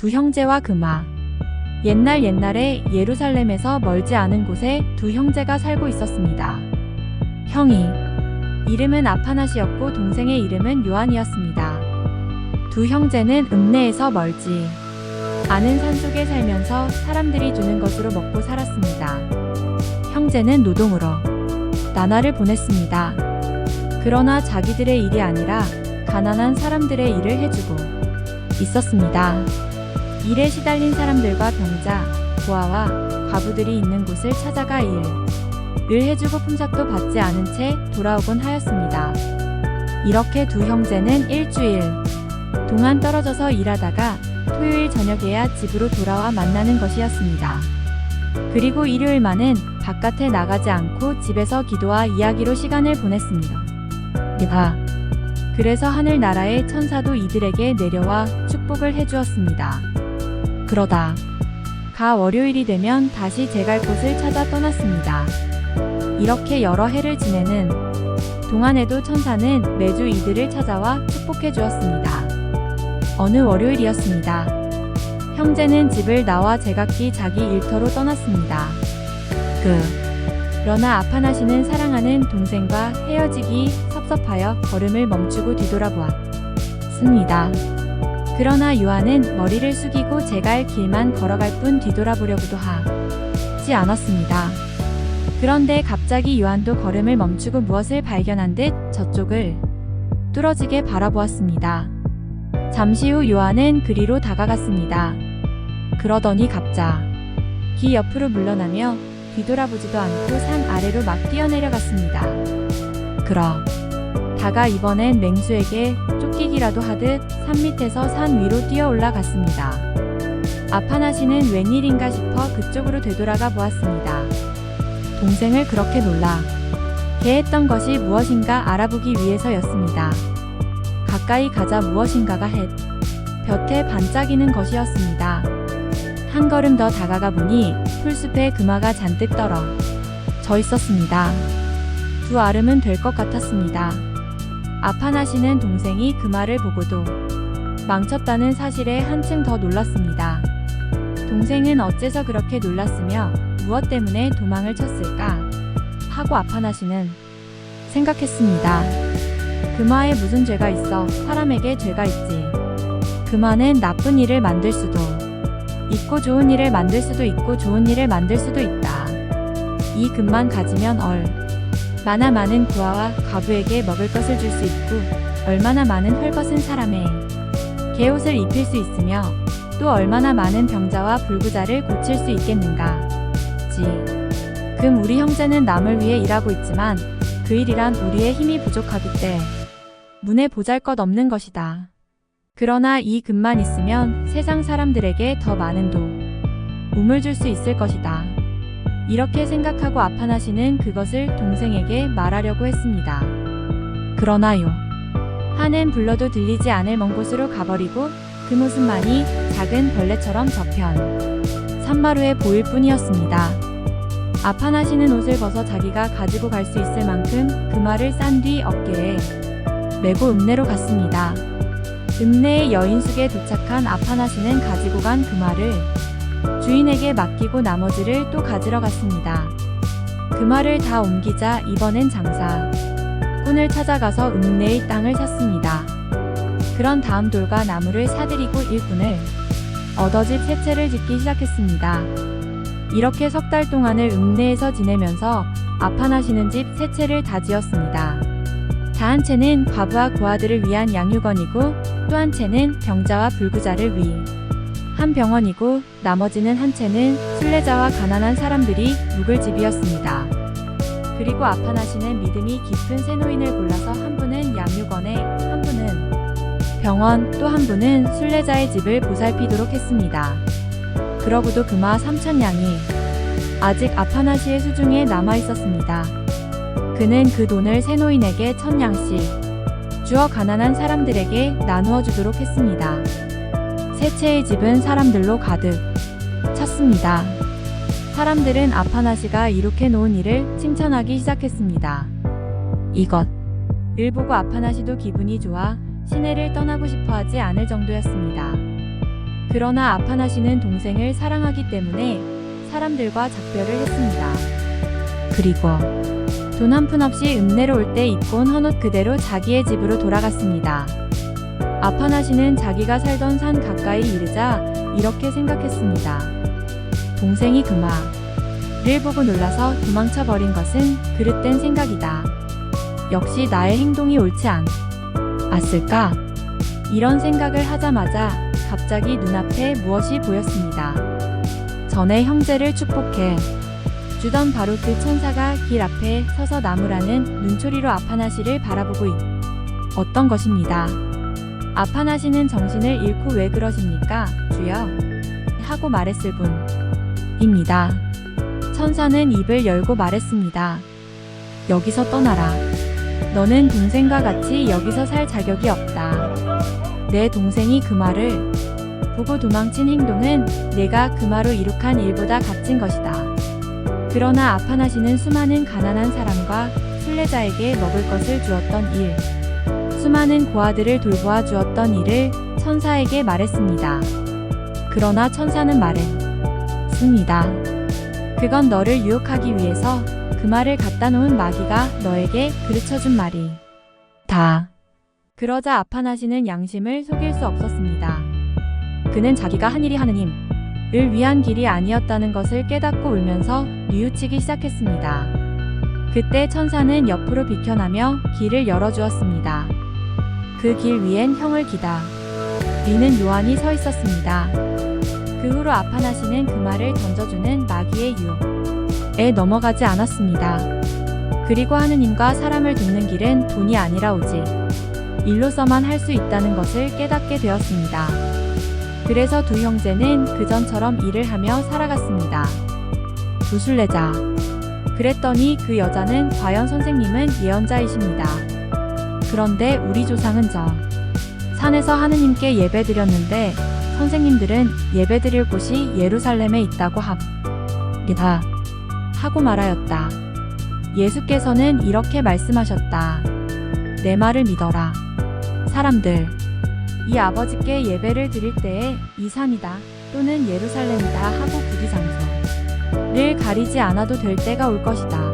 두 형제와 금화. 옛날에 예루살렘에서 멀지 않은 곳에 두 형제가 살고 있었습니다. 형이 이름은 아파낫이었고 동생의 이름은 요한이었습니다. 두 형제는 읍내에서 멀지 않은 산속에 살면서 사람들이 주는 것으로 먹고 살았습니다. 형제는 노동으로 나날을 보냈습니다. 그러나 자기들의 일이 아니라 가난한 사람들의 일을 해주고 있었습니다. 일에 시달린 사람들과 병자, 고아와 과부들이 있는 곳을 찾아가 일을 해주고 품삯도 받지 않은 채 돌아오곤 하였습니다. 이렇게 두 형제는 일주일 동안 떨어져서 일하다가 토요일 저녁에야 집으로 돌아와 만나는 것이었습니다. 그리고 일요일만은 바깥에 나가지 않고 집에서 기도와 이야기로 시간을 보냈습니다. 그래서 하늘나라의 천사도 이들에게 내려와 축복을 해주었습니다. 그러다 가 월요일이 되면 다시 제갈 곳을 찾아 떠났습니다. 이렇게 여러 해를 지내는 동안에도 천사는 매주 이들을 찾아와 축복해 주었습니다. 어느 월요일이었습니다. 형제는 집을 나와 제각기 자기 일터로 떠났습니다. 그러나 아파낫이는 사랑하는 동생과 헤어지기 섭섭하여 걸음을 멈추고 뒤돌아보았습니다. 그러나 요한은 머리를 숙이고 제갈 길만 걸어갈 뿐 뒤돌아보려고도 하지 않았습니다. 그런데 갑자기 요한도 걸음을 멈추고 무엇을 발견한 듯 저쪽을 뚫어지게 바라보았습니다. 잠시 후 요한은 그리로 다가갔습니다. 그러더니 갑자기 옆으로 물러나며 뒤돌아보지도 않고 산 아래로 막 뛰어내려갔습니다. 그러다가 이번엔 맹수에게 쫓기기라도 하듯 산 밑에서 산 위로 뛰어 올라갔습니다. 아파낫이는 웬일인가 싶어 그쪽으로 되돌아가 보았습니다. 동생을 그렇게 놀라게 했던 것이 무엇인가 알아보기 위해서였습니다. 가까이 가자 무엇인가가 볕에 반짝이는 것이었습니다. 한 걸음 더 다가가 보니 풀숲에 금화가 잔뜩 떨어져 있었습니다. 두 아름은 될 것 같았습니다. 아파낫이는 동생이 금화를 보고도 망쳤다는 사실에 한층 더 놀랐습니다. 동생은 어째서 그렇게 놀랐으며 무엇 때문에 도망을 쳤을까 하고 아파낫이는 생각했습니다. 금화에 무슨 죄가 있어? 사람에게 죄가 있지. 금화는 나쁜 일을 만들 수도 있고 좋은 일을 만들 수도 있고 좋은 일을 만들 수도 있다. 이 금만 가지면 얼마나 많은 고아와 과부에게 먹을 것을 줄 수 있고 얼마나 많은 헐벗은 사람의 개옷을 입힐 수 있으며 또 얼마나 많은 병자와 불구자를 고칠 수 있겠는가. 지금 우리 형제는 남을 위해 일하고 있지만 그 일이란 우리의 힘이 부족하기 때문에 보잘것없는 것이다. 그러나 이 금만 있으면 세상 사람들에게 더 많은 도움을 줄 수 있을 것이다. 이렇게 생각하고 아파낫이는 그것을 동생에게 말하려고 했습니다. 그러나 요한은 불러도 들리지 않을 먼 곳으로 가버리고 그 모습만이 작은 벌레처럼 저편 산마루에 보일 뿐이었습니다. 아파낫이는 옷을 벗어 자기가 가지고 갈 수 있을 만큼 금화를 싼 뒤 어깨에 메고 읍내로 갔습니다. 읍내의 여인숙에 도착한 아파낫이는 가지고 간 금화를 주인에게 맡기고 나머지를 또 가지러 갔습니다. 금화를 다 옮기자 이번엔 장사꾼을 찾아가서 읍내의 땅을 샀습니다. 그런 다음 돌과 나무를 사들이고 일꾼을 얻어집 세 채를 짓기 시작했습니다. 이렇게 석 달 동안을 읍내에서 지내면서 아파낫이는 집 세 채를 다 지었습니다. 다 한 채는 과부와 고아들을 위한 양육원이고 또 한 채는 병자와 불구자를 위한 병원이고 나머지는 한 채는 순례자와 가난한 사람들이 묵을 집이었습니다. 그리고 아파낫이는 믿음이 깊은 세 노인을 골라서 한 분은 양육원에, 한 분은 병원, 또 한 분은 순례자의 집을 보살피도록 했습니다. 그러고도 금화 3,000냥이 아직 아파낫이의 수중에 남아 있었습니다. 그는 그 돈을 세 노인에게 1,000냥씩 주어 가난한 사람들에게 나누어 주도록 했습니다. 세 채의 집은 사람들로 가득 찼습니다. 사람들은 아파낫이가 이룩해 놓은 일을 칭찬하기 시작했습니다. 이것을 보고 아파낫이도 기분이 좋아 시내를 떠나고 싶어 하지 않을 정도였습니다. 그러나 아파나시는 동생을 사랑하기 때문에 사람들과 작별을 했습니다. 그리고 돈 한 푼 없이 읍내로 올 때 입고 온 헌옷 그대로 자기의 집으로 돌아갔습니다. 아파나시는 자기가 살던 산 가까이 이르자 이렇게 생각했습니다. 동생이 그 말을 보고 놀라서 도망쳐 버린 것은 그릇된 생각이다. 역시 나의 행동이 옳지 않았을까? 이런 생각을 하자마자 갑자기 눈앞에 무엇이 보였습니다. 전에 형제를 축복해 주던 바로 그 천사가 길 앞에 서서 나무라는 눈초리로 아파나시를 바라보고 어떤 것입니다. 아파나시는 정신을 잃고 왜 그러십니까, 주여? 하고 말했을 뿐입니다. 천사는 입을 열고 말했습니다. 여기서 떠나라. 너는 동생과 같이 여기서 살 자격이 없다. 내 동생이 그 말을 보고 도망친 행동은 내가 금화로 이룩한 일보다 값진 것이다. 그러나 아파나시는 수많은 가난한 사람과 순례자에게 먹을 것을 주었던 일, 수많은 고아들을 돌보아 주었던 일을 천사에게 말했습니다. 그러나 천사는 말했습니다. 그건 너를 유혹하기 위해서 그 말을 갖다 놓은 마귀가 너에게 가르쳐준 말이다. 그러자 아파나시는 양심을 속일 수 없었습니다. 그는 자기가 한 일이 하느님을 위한 길이 아니었다는 것을 깨닫고 울면서 뉘우치기 시작했습니다. 그때 천사는 옆으로 비켜나며 길을 열어주었습니다. 그 길 위엔 형을 기다리는 요한이 서 있었습니다. 그 후로 아파나시는 그 말을 던져주는 마귀의 유혹에 넘어가지 않았습니다. 그리고 하느님과 사람을 돕는 길은 돈이 아니라 오직 일로서만 할 수 있다는 것을 깨닫게 되었습니다. 그래서 두 형제는 그전처럼 일을 하며 살아갔습니다. 두 순례자. 그랬더니 그 여자는 과연 선생님은 예언자이십니다. 그런데 우리 조상은 저 산에서 하느님께 예배드렸는데 선생님들은 예배드릴 곳이 예루살렘에 있다고 합니다. 하고 말하였다. 예수께서는 이렇게 말씀하셨다. 내 말을 믿어라. 사람들, 이 아버지께 예배를 드릴 때에 이 산이다 또는 예루살렘이다 하고 구기 장소를 가리지 않아도 될 때가 올 것이다.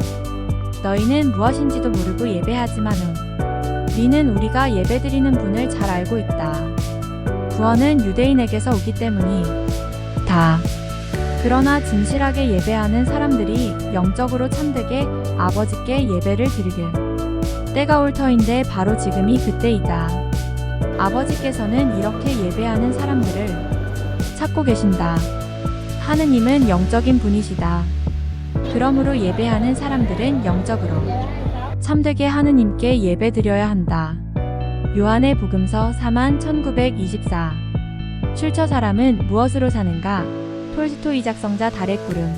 너희는 무엇인지도 모르고 예배하지만은 우리는 우리가 예배드리는 분을 잘 알고 있다. 구원은 유대인에게서 오기 때문이다. 그러나 진실하게 예배하는 사람들이 영적으로 참되게 아버지께 예배를 드리길 때가 올 터인데 바로 지금이 그때이다. 아버지께서는 이렇게 예배하는 사람들을 찾고 계신다. 하느님은 영적인 분이시다. 그러므로 예배하는 사람들은 영적으로 참되게 하느님께 예배드려야 한다. 요한의 복음서 4-1924 출처 사람은 무엇으로 사는가? 톨스토이 작성자 달의 구름